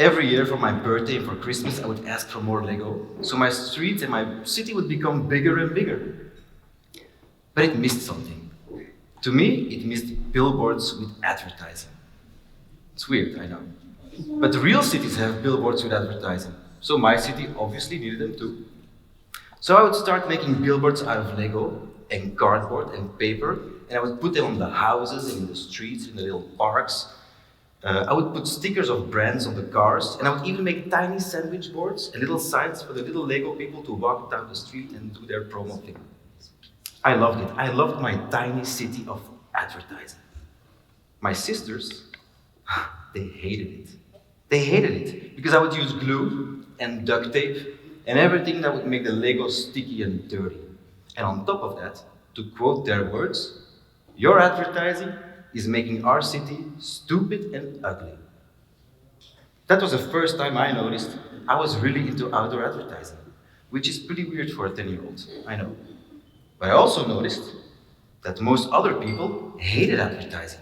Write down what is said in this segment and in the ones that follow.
Every year for my birthday and for Christmas, I would ask for more Lego, so my street and my city would become bigger and bigger. But it missed something. To me, it missed billboards with advertising. It's weird, I know. But real cities have billboards with advertising, so my city obviously needed them too. So I would start making billboards out of Lego and cardboard and paper, and I would put them on the houses and in the streets, in the little parks. I would put stickers of brands on the cars, and I would even make tiny sandwich boards and little signs for the little Lego people to walk down the street and do their promo thing. I loved it. I loved my tiny city of advertising. My sisters, they hated it. They hated it because I would use glue and duct tape and everything that would make the Lego sticky and dirty. And on top of that, to quote their words, your advertising is making our city stupid and ugly. That was the first time I noticed I was really into outdoor advertising, which is pretty weird for a 10-year-old, I know. But I also noticed that most other people hated advertising.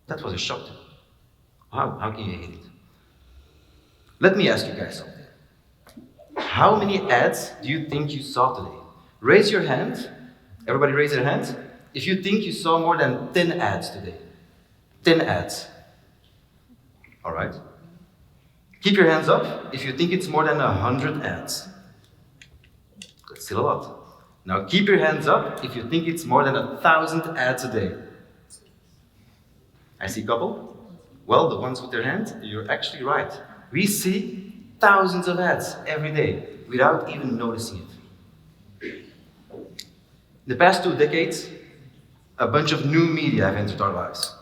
That was a shock to me. How can you hate it? Let me ask you guys something. How many ads do you think you saw today? Raise your hand. Everybody raise their hand. If you think you saw more than 10 ads today. 10 ads. All right. Keep your hands up if you think it's more than 100 ads. That's still a lot. Now keep your hands up if you think it's more than 1,000 ads a day. I see a couple. Well, the ones with their hand, you're actually right. We see thousands of ads every day without even noticing it. The past 2 decades, a bunch of new media have entered our lives.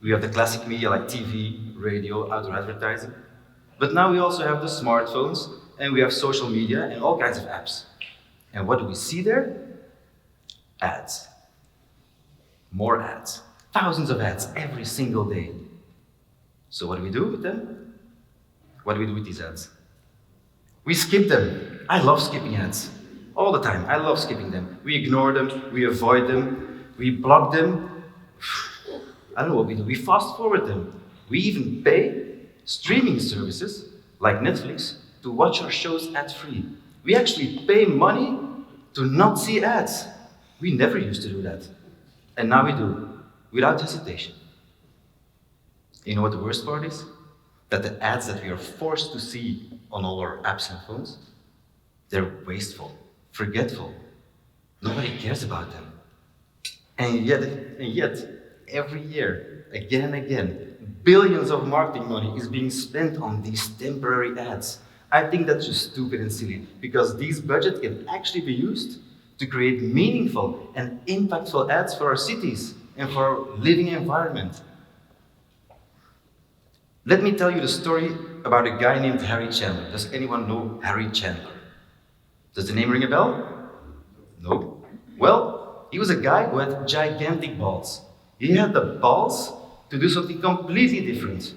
We have the classic media like TV, radio, outdoor advertising. But now we also have the smartphones, and we have social media and all kinds of apps. And what do we see there? Ads. More ads. Thousands of ads every single day. So what do we do with them? What do we do with these ads? We skip them. I love skipping ads. All the time. I love skipping them. We ignore them, we avoid them, we block them. I don't know what we do. We fast forward them. We even pay streaming services like Netflix to watch our shows ad-free. We actually pay money to not see ads. We never used to do that. And now we do, without hesitation. You know what the worst part is? That the ads that we are forced to see on all our apps and phones, they're wasteful, forgetful. Nobody cares about them. And yet, every year, again and again, billions of marketing money is being spent on these temporary ads. I think that's just stupid and silly, because these budgets can actually be used to create meaningful and impactful ads for our cities and for our living environment. Let me tell you the story about a guy named Harry Chandler. Does anyone know Harry Chandler? Does the name ring a bell? No? Well, he was a guy who had gigantic balls. He had the balls to do something completely different.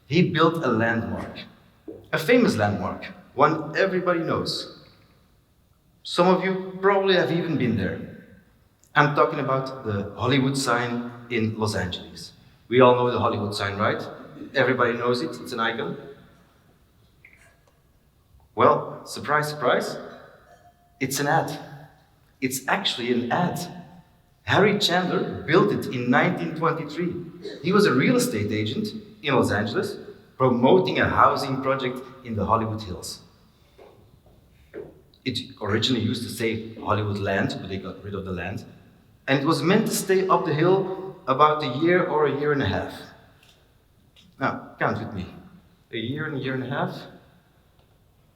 He built a landmark. A famous landmark, one everybody knows. Some of you probably have even been there. I'm talking about the Hollywood sign in Los Angeles. We all know the Hollywood sign, right? Everybody knows it, it's an icon. Well, surprise, surprise, it's an ad. It's actually an ad. Harry Chandler built it in 1923. He was a real estate agent in Los Angeles, promoting a housing project in the Hollywood Hills. It originally used to say Hollywood Land, but they got rid of the land. And it was meant to stay up the hill about a year or a year and a half. Now, count with me. A year and a half?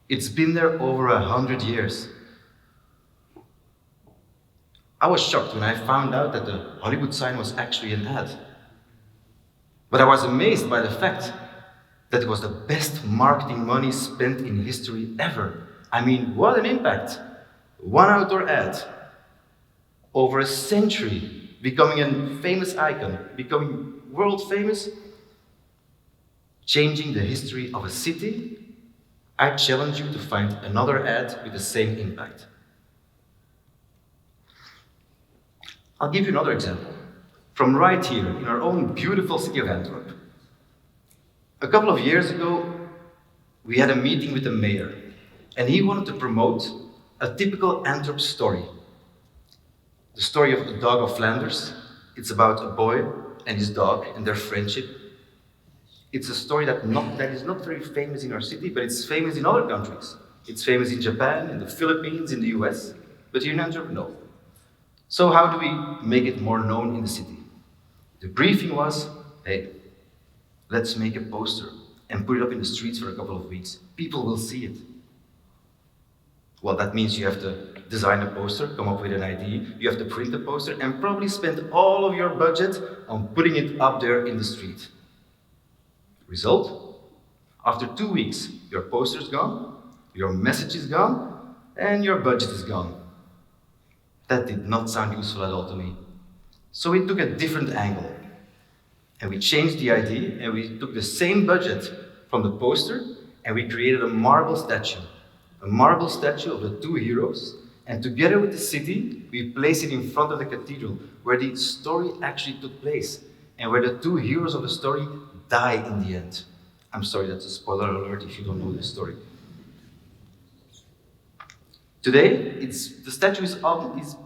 It's been there over 100 years. I was shocked when I found out that the Hollywood sign was actually an ad. But I was amazed by the fact that it was the best marketing money spent in history ever. I mean, what an impact! One outdoor ad, over a century, becoming a famous icon, becoming world famous, changing the history of a city. I challenge you to find another ad with the same impact. I'll give you another example, from right here in our own beautiful city of Antwerp. A couple of years ago, we had a meeting with the mayor, and he wanted to promote a typical Antwerp story. The story of the dog of Flanders. It's about a boy and his dog and their friendship. It's a story that is not very famous in our city, but it's famous in other countries. It's famous in Japan, in the Philippines, in the US, but here in Antwerp, no. So how do we make it more known in the city? The briefing was, hey, let's make a poster and put it up in the streets for a couple of weeks. People will see it. Well, that means you have to design a poster, come up with an idea, you have to print the poster, and probably spend all of your budget on putting it up there in the street. Result? After 2 weeks, your poster is gone, your message is gone, and your budget is gone. That did not sound useful at all to me. So we took a different angle. And we changed the idea, and we took the same budget from the poster, and we created a marble statue. A marble statue of the two heroes, and together with the city, we placed it in front of the cathedral, where the story actually took place, and where the two heroes of the story die in the end. I'm sorry, that's a spoiler alert if you don't know this story. Today, the statue is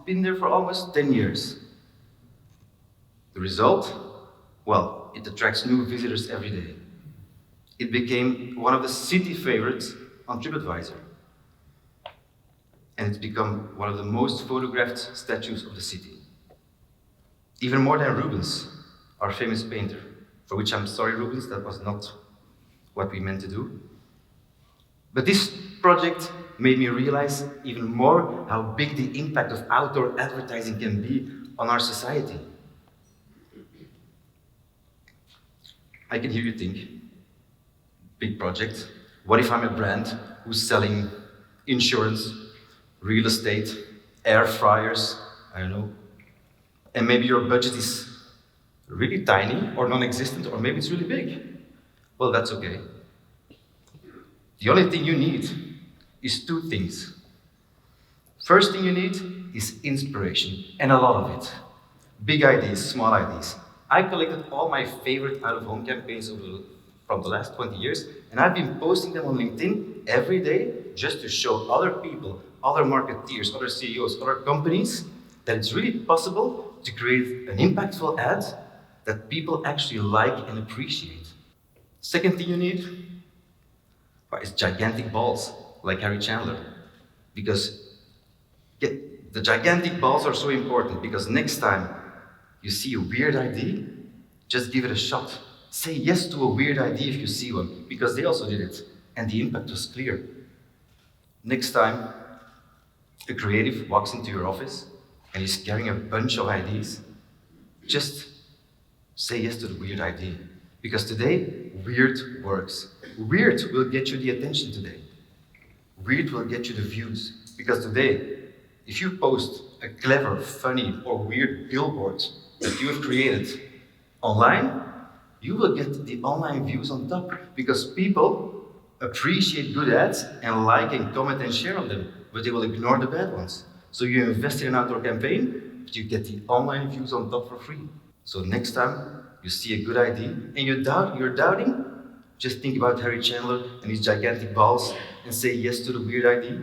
been there for almost 10 years. The result? Well, it attracts new visitors every day. It became one of the city favorites on TripAdvisor. And it's become one of the most photographed statues of the city. Even more than Rubens, our famous painter, for which I'm sorry, Rubens, that was not what we meant to do. But this project made me realize even more how big the impact of outdoor advertising can be on our society. I can hear you think, big project. What if I'm a brand who's selling insurance, real estate, air fryers, I don't know. And maybe your budget is really tiny or non-existent, or maybe it's really big. Well, that's okay. The only thing you need is two things. First thing you need is inspiration, and a lot of it. Big ideas, small ideas. I collected all my favorite out-of-home campaigns from the last 20 years, and I've been posting them on LinkedIn every day just to show other people, other marketeers, other CEOs, other companies, that it's really possible to create an impactful ad that people actually like and appreciate. Second thing you need is gigantic balls, like Harry Chandler. Because the gigantic balls are so important, because next time you see a weird idea, just give it a shot. Say yes to a weird idea if you see one, because they also did it, and the impact was clear. Next time a creative walks into your office and he's carrying a bunch of ideas, just say yes to the weird idea. Because today, weird works. Weird will get you the attention today. Weird will get you the views. Because today, if you post a clever, funny, or weird billboard that you have created online, you will get the online views on top. Because people appreciate good ads and like and comment and share on them, but they will ignore the bad ones. So you invest in an outdoor campaign, but you get the online views on top for free. So next time you see a good idea and you're doubting, just think about Harry Chandler and his gigantic balls and say yes to the weird idea.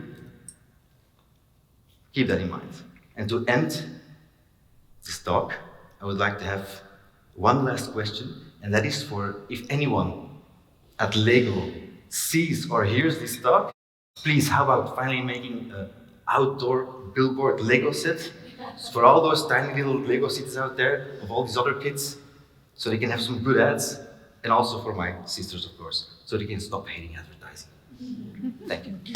Keep that in mind. And to end this talk, I would like to have one last question, and that is for if anyone at Lego sees or hears this talk, please, how about finally making an outdoor billboard Lego set for all those tiny little Lego cities out there of all these other kids, so they can have some good ads, and also for my sisters, of course, so they can stop hating advertising. Thank you.